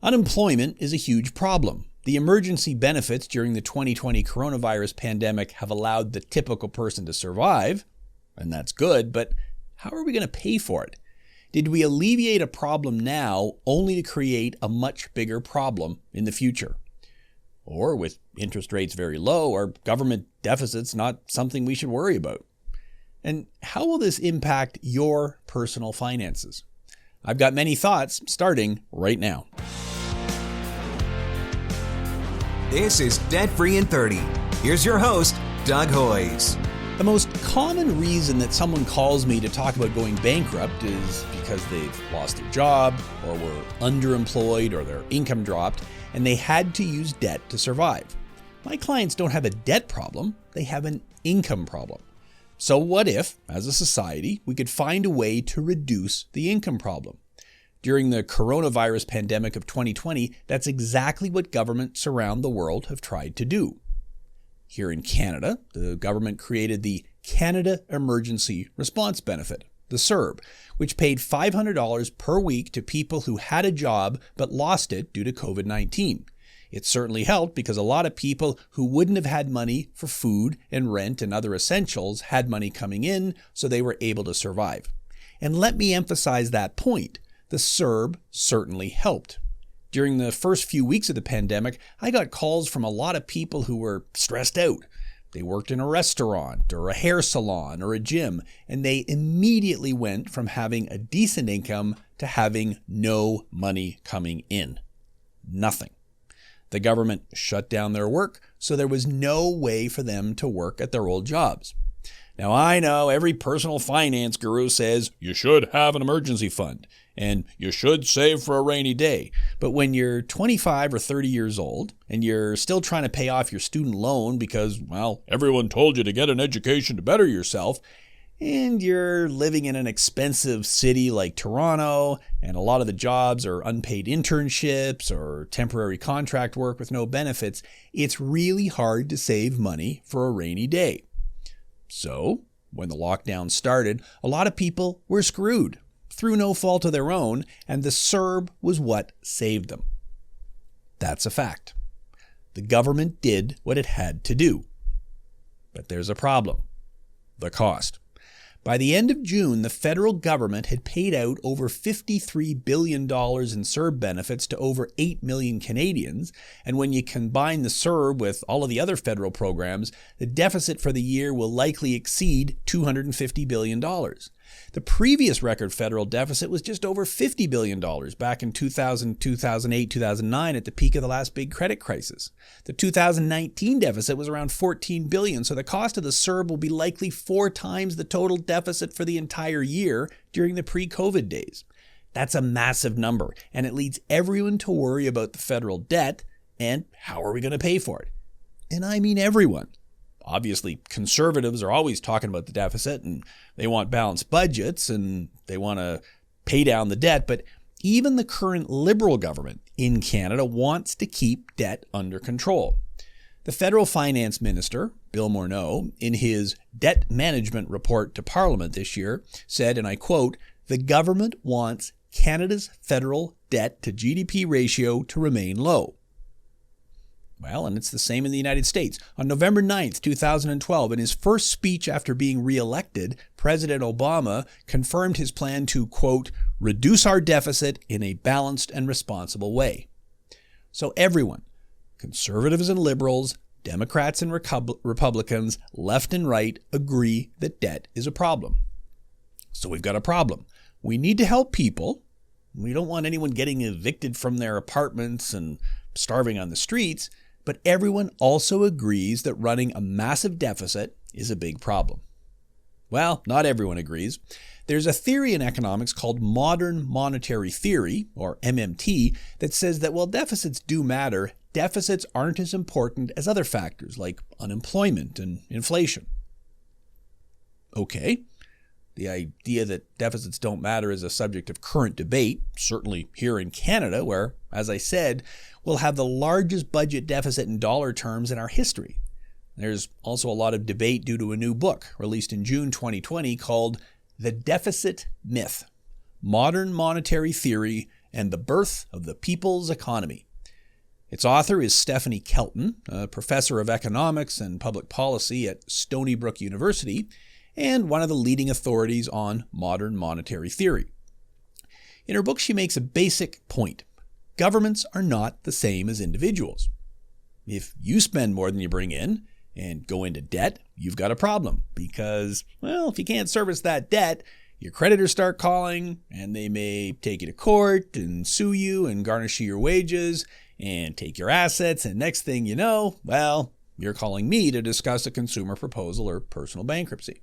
Unemployment is a huge problem. The emergency benefits during the 2020 coronavirus pandemic have allowed the typical person to survive, and that's good, but how are we going to pay for it? Did we alleviate a problem now only to create a much bigger problem in the future? Or with interest rates very low, are government deficits not something we should worry about? And how will this impact your personal finances? I've got many thoughts starting right now. This is Debt Free in 30. Here's your host, Doug Hoyes. The most common reason that someone calls me to talk about going bankrupt is because they've lost their job or were underemployed or their income dropped and they had to use debt to survive. My clients don't have a debt problem, they have an income problem. So what if, as a society, we could find a way to reduce the income problem? During the coronavirus pandemic of 2020, that's exactly what governments around the world have tried to do. Here in Canada, the government created the Canada Emergency Response Benefit, the CERB, which paid $500 per week to people who had a job but lost it due to COVID-19. It certainly helped because a lot of people who wouldn't have had money for food and rent and other essentials had money coming in, so they were able to survive. And let me emphasize that point. The CERB certainly helped. During the first few weeks of the pandemic, I got calls from a lot of people who were stressed out. They worked in a restaurant or a hair salon or a gym, and they immediately went from having a decent income to having no money coming in. Nothing. The government shut down their work, so there was no way for them to work at their old jobs. Now I know every personal finance guru says you should have an emergency fund and you should save for a rainy day. But when you're 25 or 30 years old and you're still trying to pay off your student loan because, well, everyone told you to get an education to better yourself, and you're living in an expensive city like Toronto, and a lot of the jobs are unpaid internships or temporary contract work with no benefits, it's really hard to save money for a rainy day. So, when the lockdown started, a lot of people were screwed through no fault of their own, and the CERB was what saved them. That's a fact. The government did what it had to do. But there's a problem. The cost. By the end of June, the federal government had paid out over $53 billion in CERB benefits to over 8 million Canadians, and when you combine the CERB with all of the other federal programs, the deficit for the year will likely exceed $250 billion. The previous record federal deficit was just over $50 billion back in 2000, 2008, 2009 at the peak of the last big credit crisis. The 2019 deficit was around $14 billion, so the cost of the CERB will be likely 4 times the total deficit for the entire year during the pre-COVID days. That's a massive number, and it leads everyone to worry about the federal debt and how are we going to pay for it? And I mean everyone. Obviously, conservatives are always talking about the deficit and they want balanced budgets and they want to pay down the debt, but even the current Liberal government in Canada wants to keep debt under control. The federal finance minister, Bill Morneau, in his debt management report to Parliament this year said, and I quote, "The government wants Canada's federal debt to GDP ratio to remain low." Well, and it's the same in the United States. On November 9th, 2012, in his first speech after being re-elected, President Obama confirmed his plan to, quote, "reduce our deficit in a balanced and responsible way." So everyone, conservatives and liberals, Democrats and Republicans, left and right, agree that debt is a problem. So we've got a problem. We need to help people. We don't want anyone getting evicted from their apartments and starving on the streets. But everyone also agrees that running a massive deficit is a big problem. Well, not everyone agrees. There's a theory in economics called modern monetary theory, or MMT, that says that while deficits do matter, deficits aren't as important as other factors like unemployment and inflation. Okay, the idea that deficits don't matter is a subject of current debate, certainly here in Canada, where, as I said, we'll have the largest budget deficit in dollar terms in our history. There's also a lot of debate due to a new book released in June 2020 called The Deficit Myth: Modern Monetary Theory and the Birth of the People's Economy. Its author is Stephanie Kelton, a professor of economics and public policy at Stony Brook University, and one of the leading authorities on modern monetary theory. In her book, she makes a basic point. Governments are not the same as individuals. If you spend more than you bring in and go into debt, you've got a problem because, well, if you can't service that debt, your creditors start calling and they may take you to court and sue you and garnish your wages and take your assets. And next thing you know, well, you're calling me to discuss a consumer proposal or personal bankruptcy.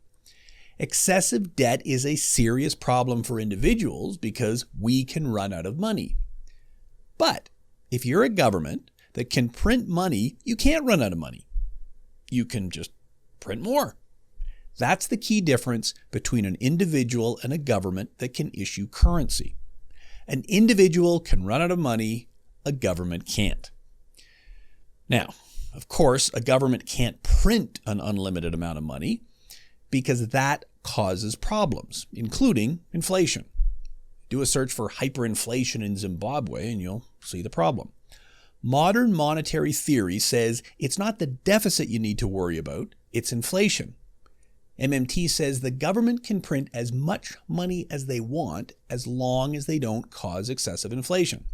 Excessive debt is a serious problem for individuals because we can run out of money. But if you're a government that can print money, you can't run out of money. You can just print more. That's the key difference between an individual and a government that can issue currency. An individual can run out of money, a government can't. Now, of course, a government can't print an unlimited amount of money because that causes problems, including inflation. Do a search for hyperinflation in Zimbabwe and you'll see the problem. Modern monetary theory says it's not the deficit you need to worry about, it's inflation. MMT says the government can print as much money as they want as long as they don't cause excessive inflation.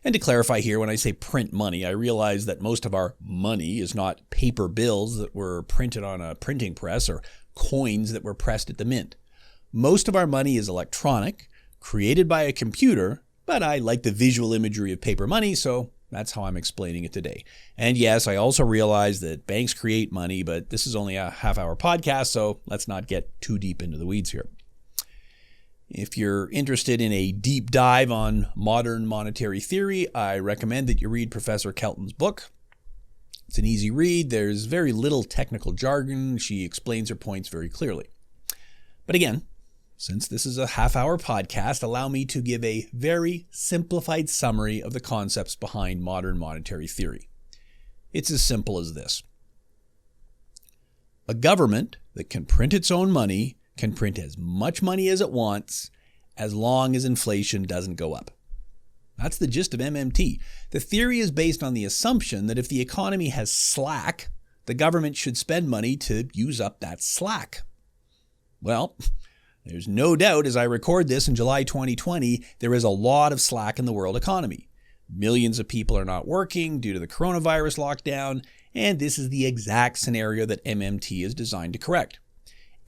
And to clarify here, when I say print money, I realize that most of our money is not paper bills that were printed on a printing press or coins that were pressed at the mint. Most of our money is electronic, created by a computer, but I like the visual imagery of paper money, so that's how I'm explaining it today. And yes, I also realize that banks create money, but this is only a half-hour podcast, so let's not get too deep into the weeds here. If you're interested in a deep dive on modern monetary theory, I recommend that you read Professor Kelton's book. It's an easy read. There's very little technical jargon. She explains her points very clearly. But again, since this is a half-hour podcast, allow me to give a very simplified summary of the concepts behind modern monetary theory. It's as simple as this. A government that can print its own money can print as much money as it wants as long as inflation doesn't go up. That's the gist of MMT. The theory is based on the assumption that if the economy has slack, the government should spend money to use up that slack. Well, there's no doubt as I record this in July 2020, there is a lot of slack in the world economy. Millions of people are not working due to the coronavirus lockdown, and this is the exact scenario that MMT is designed to correct.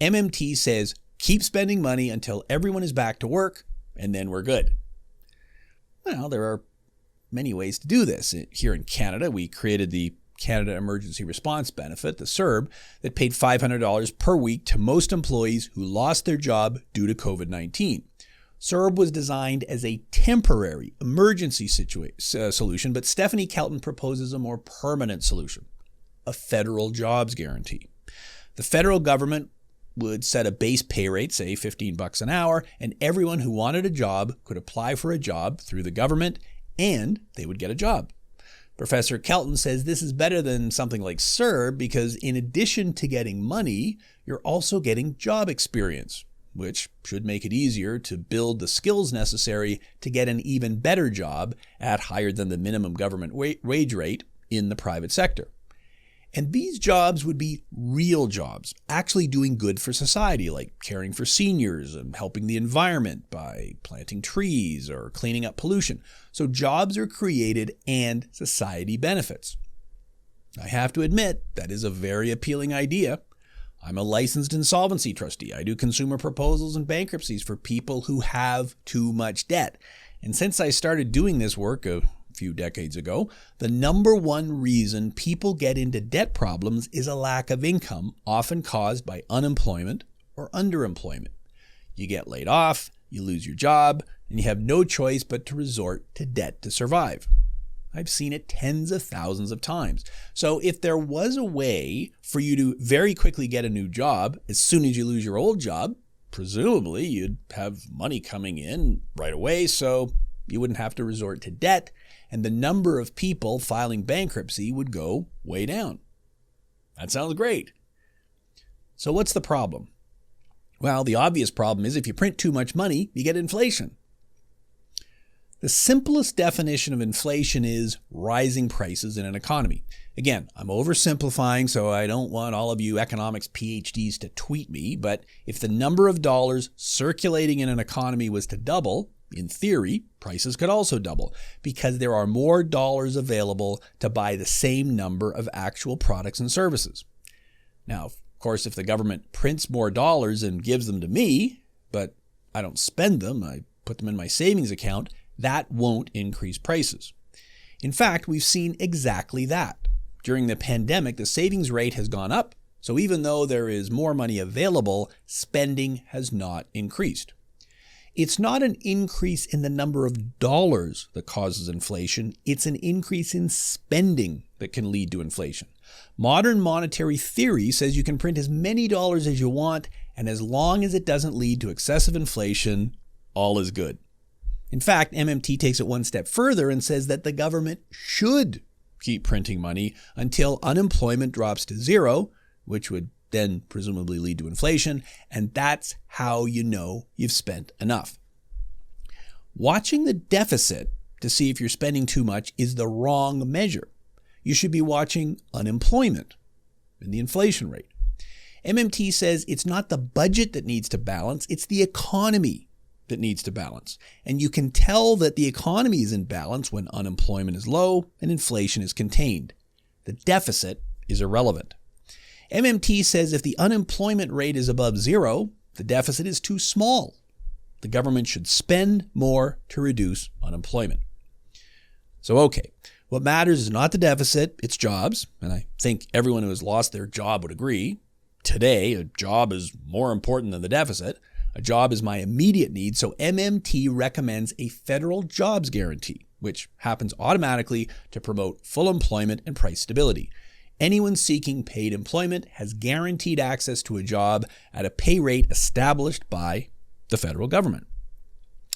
MMT says keep spending money until everyone is back to work, and then we're good. Well, there are many ways to do this. Here in Canada, we created the Canada Emergency Response Benefit, the CERB, that paid $500 per week to most employees who lost their job due to COVID-19. CERB was designed as a temporary emergency solution, but Stephanie Kelton proposes a more permanent solution, a federal jobs guarantee. The federal government would set a base pay rate, say $15 an hour, and everyone who wanted a job could apply for a job through the government, and they would get a job. Professor Kelton says this is better than something like CERB because in addition to getting money, you're also getting job experience, which should make it easier to build the skills necessary to get an even better job at higher than the minimum government wage rate in the private sector. And these jobs would be real jobs, actually doing good for society, like caring for seniors and helping the environment by planting trees or cleaning up pollution. So jobs are created and society benefits. I have to admit, that is a very appealing idea. I'm a licensed insolvency trustee. I do consumer proposals and bankruptcies for people who have too much debt. And since I started doing this work a few decades ago, the number one reason people get into debt problems is a lack of income, often caused by unemployment or underemployment. You get laid off, you lose your job, and you have no choice but to resort to debt to survive. I've seen it tens of thousands of times. So if there was a way for you to very quickly get a new job as soon as you lose your old job, presumably you'd have money coming in right away, so you wouldn't have to resort to debt, and the number of people filing bankruptcy would go way down. That sounds great. So what's the problem? Well, the obvious problem is if you print too much money, you get inflation. The simplest definition of inflation is rising prices in an economy. Again, I'm oversimplifying, so I don't want all of you economics PhDs to tweet me, but if the number of dollars circulating in an economy was to double, in theory, prices could also double because there are more dollars available to buy the same number of actual products and services. Now, of course, if the government prints more dollars and gives them to me, but I don't spend them, I put them in my savings account, that won't increase prices. In fact, we've seen exactly that. During the pandemic, the savings rate has gone up, so even though there is more money available, spending has not increased. It's not an increase in the number of dollars that causes inflation, it's an increase in spending that can lead to inflation. Modern monetary theory says you can print as many dollars as you want, and as long as it doesn't lead to excessive inflation, all is good. In fact, MMT takes it one step further and says that the government should keep printing money until unemployment drops to zero, which would then presumably lead to inflation, and that's how you know you've spent enough. Watching the deficit to see if you're spending too much is the wrong measure. You should be watching unemployment and the inflation rate. MMT says it's not the budget that needs to balance, it's the economy that needs to balance. And you can tell that the economy is in balance when unemployment is low and inflation is contained. The deficit is irrelevant. MMT says if the unemployment rate is above zero, the deficit is too small. The government should spend more to reduce unemployment. So, okay, what matters is not the deficit, it's jobs. And I think everyone who has lost their job would agree. Today, a job is more important than the deficit. A job is my immediate need, so MMT recommends a federal jobs guarantee, which happens automatically to promote full employment and price stability. Anyone seeking paid employment has guaranteed access to a job at a pay rate established by the federal government.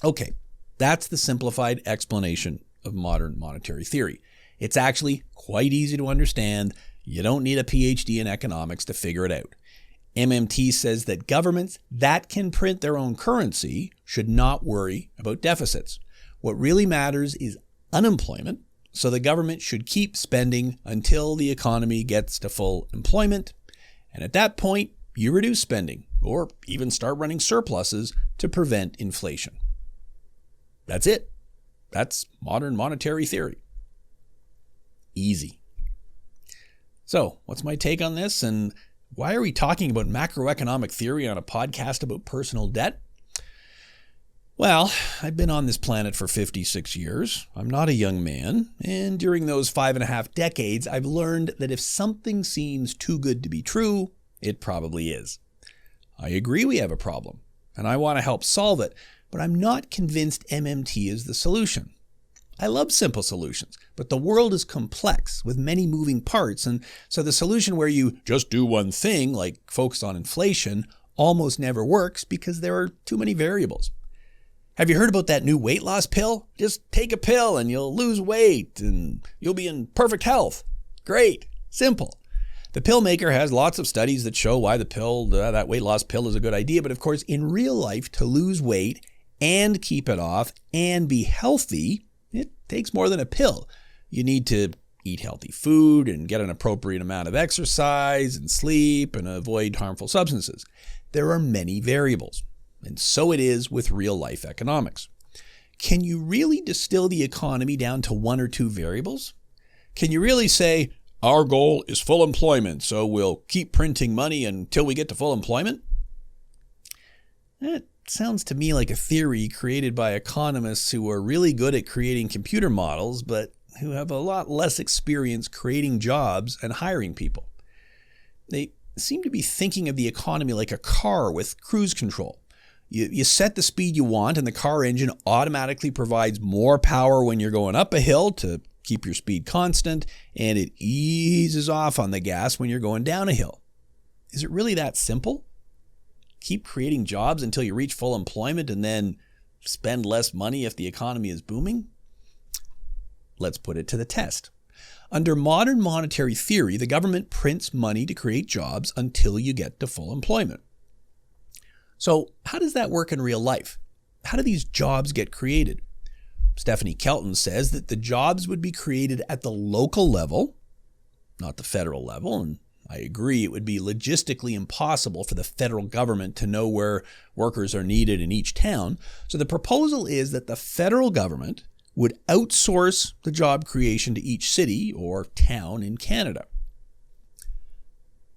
Okay, that's the simplified explanation of modern monetary theory. It's actually quite easy to understand. You don't need a PhD in economics to figure it out. MMT says that governments that can print their own currency should not worry about deficits. What really matters is unemployment, so the government should keep spending until the economy gets to full employment. And at that point, you reduce spending or even start running surpluses to prevent inflation. That's it. That's modern monetary theory. Easy. So, what's my take on this, and why are we talking about macroeconomic theory on a podcast about personal debt? Well, I've been on this planet for 56 years. I'm not a young man, and during those 5.5 decades, I've learned that if something seems too good to be true, it probably is. I agree we have a problem, and I want to help solve it, but I'm not convinced MMT is the solution. I love simple solutions, but the world is complex with many moving parts, and so the solution where you just do one thing, like focus on inflation, almost never works because there are too many variables. Have you heard about that new weight loss pill? Just take a pill and you'll lose weight and you'll be in perfect health. Great. Simple. The pill maker has lots of studies that show why that weight loss pill is a good idea, but of course, in real life, to lose weight and keep it off and be healthy, it takes more than a pill. You need to eat healthy food and get an appropriate amount of exercise and sleep and avoid harmful substances. There are many variables, and so it is with real-life economics. Can you really distill the economy down to one or two variables? Can you really say, our goal is full employment, so we'll keep printing money until we get to full employment? It sounds to me like a theory created by economists who are really good at creating computer models, but who have a lot less experience creating jobs and hiring people. They seem to be thinking of the economy like a car with cruise control. You set the speed you want, and the car engine automatically provides more power when you're going up a hill to keep your speed constant, and it eases off on the gas when you're going down a hill. Is it really that simple? Keep creating jobs until you reach full employment and then spend less money if the economy is booming? Let's put it to the test. Under modern monetary theory, the government prints money to create jobs until you get to full employment. So how does that work in real life? How do these jobs get created? Stephanie Kelton says that the jobs would be created at the local level, not the federal level, and I agree it would be logistically impossible for the federal government to know where workers are needed in each town. So the proposal is that the federal government would outsource the job creation to each city or town in Canada.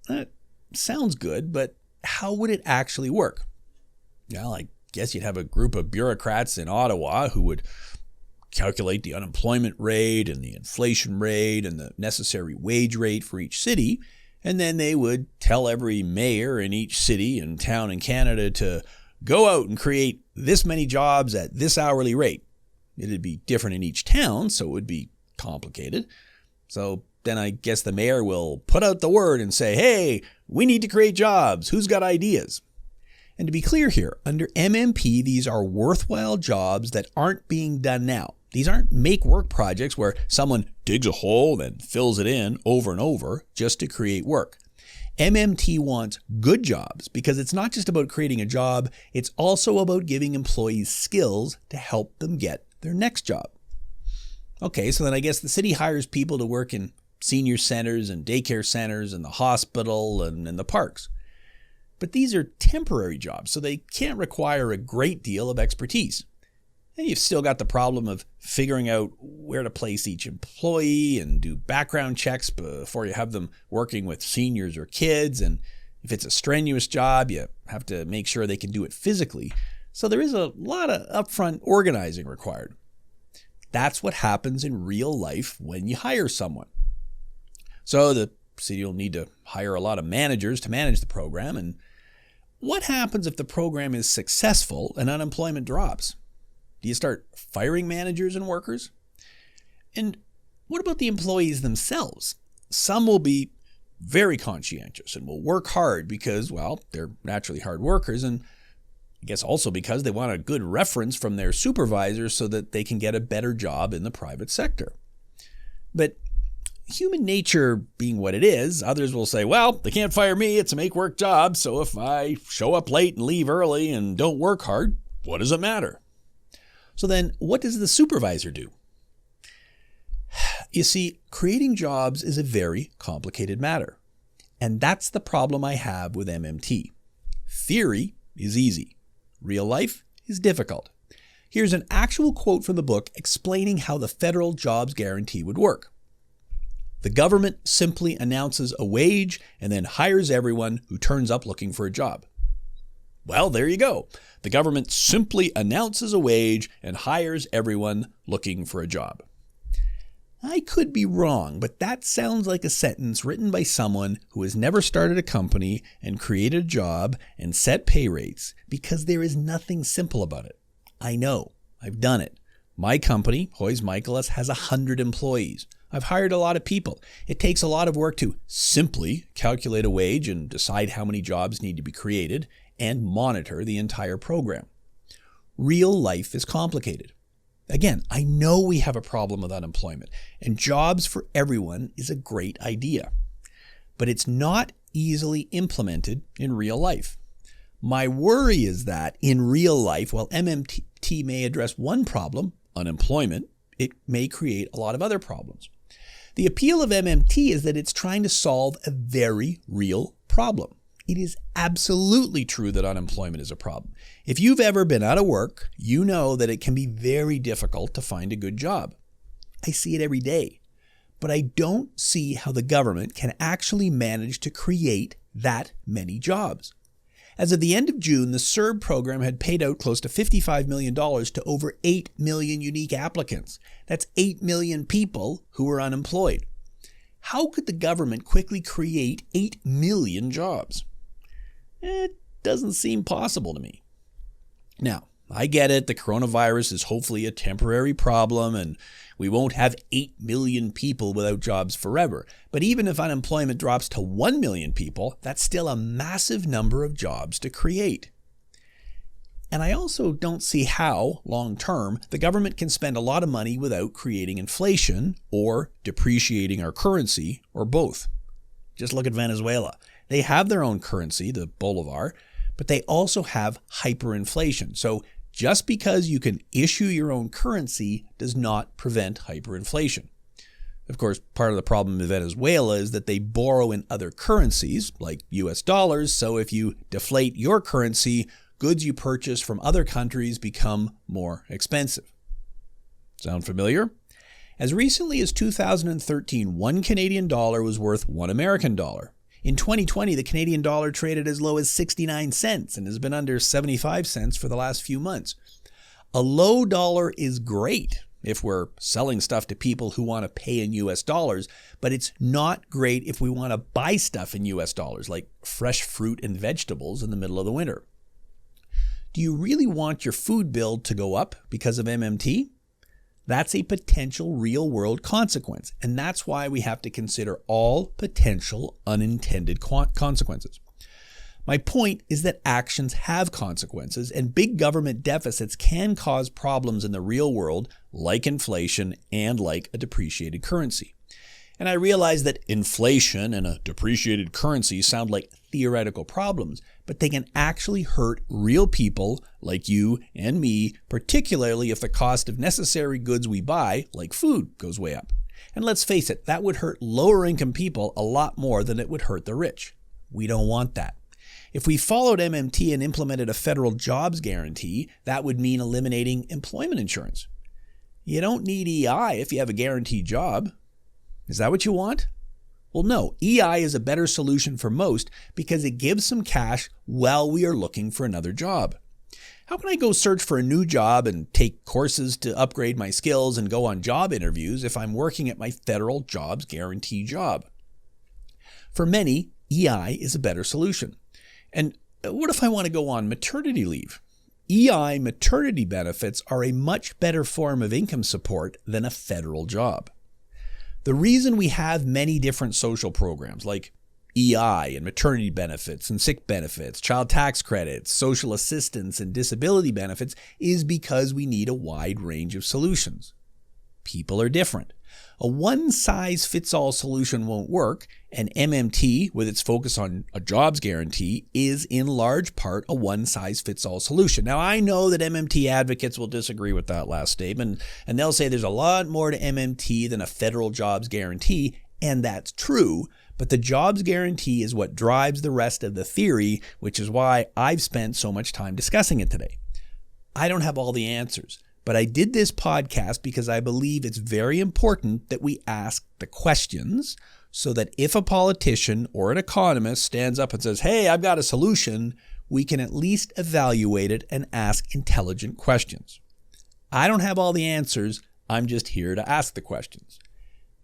That sounds good, but how would it actually work? Well, I guess you'd have a group of bureaucrats in Ottawa who would calculate the unemployment rate and the inflation rate and the necessary wage rate for each city, and then they would tell every mayor in each city and town in Canada to go out and create this many jobs at this hourly rate. It'd be different in each town, so it would be complicated. So then I guess the mayor will put out the word and say, hey, we need to create jobs. Who's got ideas? And to be clear here, under MMP, these are worthwhile jobs that aren't being done now. These aren't make-work projects where someone digs a hole and fills it in over and over just to create work. MMT wants good jobs because it's not just about creating a job, it's also about giving employees skills to help them get their next job. Okay, so then I guess the city hires people to work in senior centers and daycare centers and the hospital and in the parks. But these are temporary jobs, so they can't require a great deal of expertise. And you've still got the problem of figuring out where to place each employee and do background checks before you have them working with seniors or kids. And if it's a strenuous job, you have to make sure they can do it physically. So there is a lot of upfront organizing required. That's what happens in real life when you hire someone. So the city will need to hire a lot of managers to manage the program. And what happens if the program is successful and unemployment drops? Do you start firing managers and workers? And what about the employees themselves? Some will be very conscientious and will work hard because, well, they're naturally hard workers, and I guess also because they want a good reference from their supervisors so that they can get a better job in the private sector. But human nature being what it is, others will say, well, they can't fire me, it's a make-work job, so if I show up late and leave early and don't work hard, what does it matter? So then, what does the supervisor do? You see, creating jobs is a very complicated matter. And that's the problem I have with MMT. Theory is easy. Real life is difficult. Here's an actual quote from the book explaining how the federal jobs guarantee would work. The government simply announces a wage and then hires everyone who turns up looking for a job. Well, there you go. The government simply announces a wage and hires everyone looking for a job. I could be wrong, but that sounds like a sentence written by someone who has never started a company and created a job and set pay rates, because there is nothing simple about it. I know. I've done it. My company, Hoyes Michaelis, has 100 employees. I've hired a lot of people. It takes a lot of work to simply calculate a wage and decide how many jobs need to be created and monitor the entire program. Real life is complicated. Again, I know we have a problem with unemployment, and jobs for everyone is a great idea. But it's not easily implemented in real life. My worry is that in real life, while MMT may address one problem, unemployment, it may create a lot of other problems. The appeal of MMT is that it's trying to solve a very real problem. It is absolutely true that unemployment is a problem. If you've ever been out of work, you know that it can be very difficult to find a good job. I see it every day. But I don't see how the government can actually manage to create that many jobs. As of the end of June, the CERB program had paid out close to $55 million to over 8 million unique applicants. That's 8 million people who were unemployed. How could the government quickly create 8 million jobs? It doesn't seem possible to me. Now, I get it. The coronavirus is hopefully a temporary problem and we won't have 8 million people without jobs forever. But even if unemployment drops to 1 million people, that's still a massive number of jobs to create. And I also don't see how, long term, the government can spend a lot of money without creating inflation or depreciating our currency, or both. Just look at Venezuela. They have their own currency, the bolivar, but they also have hyperinflation. So Just because you can issue your own currency does not prevent hyperinflation. Of course, part of the problem in Venezuela is that they borrow in other currencies, like US dollars, so if you deflate your currency, goods you purchase from other countries become more expensive. Sound familiar? As recently as 2013, one Canadian dollar was worth one American dollar. In 2020, the Canadian dollar traded as low as 69 cents and has been under 75 cents for the last few months. A low dollar is great if we're selling stuff to people who want to pay in US dollars, but it's not great if we want to buy stuff in US dollars, like fresh fruit and vegetables in the middle of the winter. Do you really want your food bill to go up because of MMT? That's a potential real-world consequence, and that's why we have to consider all potential unintended consequences. My point is that actions have consequences, and big government deficits can cause problems in the real world, like inflation and like a depreciated currency. And I realize that inflation and a depreciated currency sound like theoretical problems, but they can actually hurt real people like you and me, particularly if the cost of necessary goods we buy, like food, goes way up. And let's face it, that would hurt lower income people a lot more than it would hurt the rich. We don't want that. If we followed MMT and implemented a federal jobs guarantee, that would mean eliminating employment insurance. You don't need EI if you have a guaranteed job. Is that what you want? Well, no. EI is a better solution for most because it gives some cash while we are looking for another job. How can I go search for a new job and take courses to upgrade my skills and go on job interviews if I'm working at my federal jobs guarantee job? For many, EI is a better solution. And what if I want to go on maternity leave? EI maternity benefits are a much better form of income support than a federal job. The reason we have many different social programs like EI and maternity benefits and sick benefits, child tax credits, social assistance, and disability benefits is because we need a wide range of solutions. People are different. A one-size-fits-all solution won't work, and MMT, with its focus on a jobs guarantee, is in large part a one-size-fits-all solution. Now, I know that MMT advocates will disagree with that last statement, and they'll say there's a lot more to MMT than a federal jobs guarantee, and that's true, but the jobs guarantee is what drives the rest of the theory, which is why I've spent so much time discussing it today. I don't have all the answers. But I did this podcast because I believe it's very important that we ask the questions so that if a politician or an economist stands up and says, hey, I've got a solution, we can at least evaluate it and ask intelligent questions. I don't have all the answers. I'm just here to ask the questions.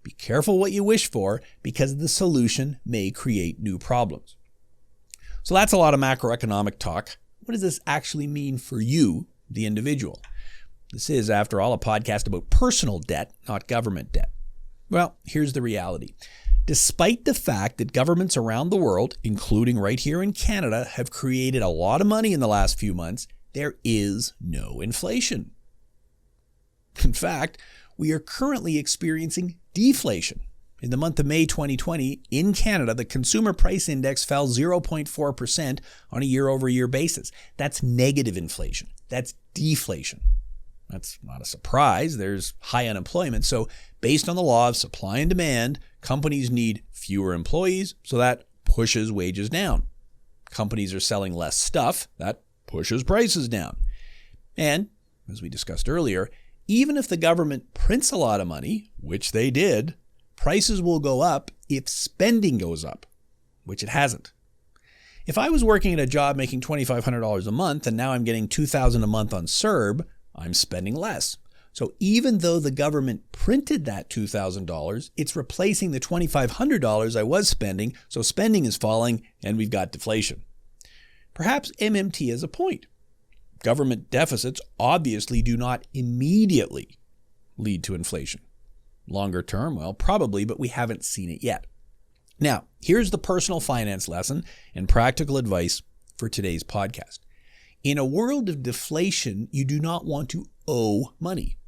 Be careful what you wish for because the solution may create new problems. So that's a lot of macroeconomic talk. What does this actually mean for you, the individual? This is, after all, a podcast about personal debt, not government debt. Well, here's the reality. Despite the fact that governments around the world, including right here in Canada, have created a lot of money in the last few months, there is no inflation. In fact, we are currently experiencing deflation. In the month of May 2020, in Canada, the Consumer Price Index fell 0.4% on a year-over-year basis. That's negative inflation. That's deflation. That's not a surprise. There's high unemployment. So based on the law of supply and demand, companies need fewer employees, so that pushes wages down. Companies are selling less stuff. That pushes prices down. And, as we discussed earlier, even if the government prints a lot of money, which they did, prices will go up if spending goes up, which it hasn't. If I was working at a job making $2,500 a month and now I'm getting $2,000 a month on CERB, I'm spending less. So even though the government printed that $2,000, it's replacing the $2,500 I was spending, so spending is falling and we've got deflation. Perhaps MMT has a point. Government deficits obviously do not immediately lead to inflation. Longer term, well, probably, but we haven't seen it yet. Now, here's the personal finance lesson and practical advice for today's podcast. In a world of deflation, you do not want to owe money.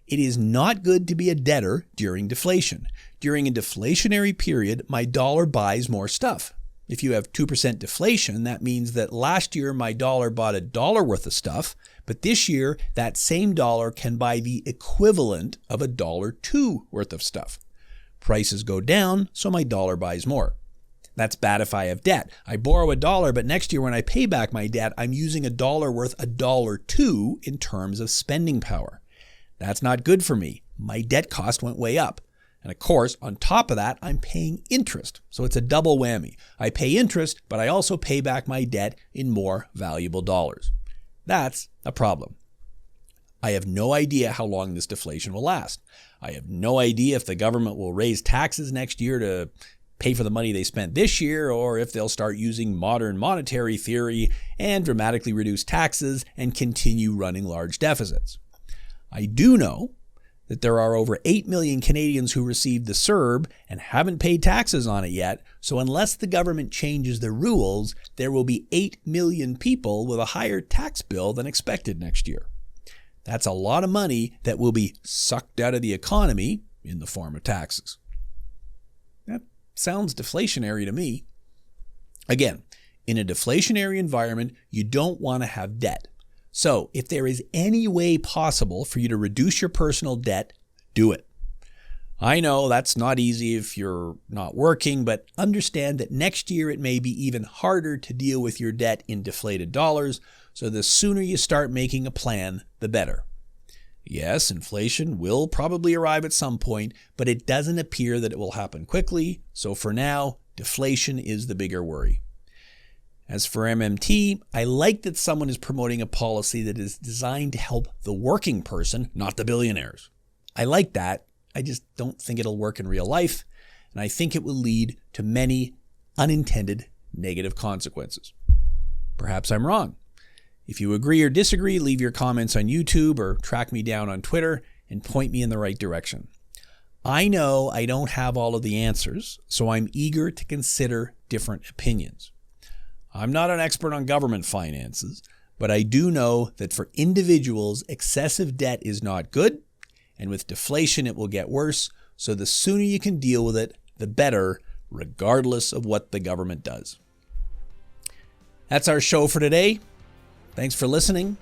It is not good to be a debtor during deflation. During a deflationary period, my dollar buys more stuff. If you have 2% deflation, that means that last year my dollar bought $1 worth of stuff, But this year, that same dollar can buy the equivalent of $1.02 worth of stuff. Prices go down, so my dollar buys more. That's bad if I have debt. I borrow $1, but next year when I pay back my debt, I'm using $1 worth $1.02 in terms of spending power. That's not good for me. My debt cost went way up. And of course, on top of that, I'm paying interest. So it's a double whammy. I pay interest, but I also pay back my debt in more valuable dollars. That's a problem. I have no idea how long this deflation will last. I have no idea if the government will raise taxes next year to pay for the money they spent this year, or if they'll start using modern monetary theory and dramatically reduce taxes and continue running large deficits. I do know that there are over 8 million Canadians who received the CERB and haven't paid taxes on it yet, so unless the government changes the rules, there will be 8 million people with a higher tax bill than expected next year. That's a lot of money that will be sucked out of the economy in the form of taxes. That sounds deflationary to me. Again, in a deflationary environment, you don't want to have debt. So if there is any way possible for you to reduce your personal debt, do it. I know that's not easy if you're not working, but understand that next year it may be even harder to deal with your debt in deflated dollars, so the sooner you start making a plan, the better. Yes, inflation will probably arrive at some point, but it doesn't appear that it will happen quickly, so for now, deflation is the bigger worry. As for MMT, I like that someone is promoting a policy that is designed to help the working person, not the billionaires. I like that. I just don't think it'll work in real life, and I think it will lead to many unintended negative consequences. Perhaps I'm wrong. If you agree or disagree, leave your comments on YouTube or track me down on Twitter and point me in the right direction. I know I don't have all of the answers, so I'm eager to consider different opinions. I'm not an expert on government finances, but I do know that for individuals, excessive debt is not good, and with deflation it will get worse, so the sooner you can deal with it, the better, regardless of what the government does. That's our show for today. Thanks for listening.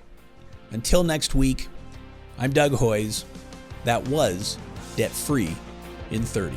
Until next week, I'm Doug Hoyes. That was Debt Free in 30.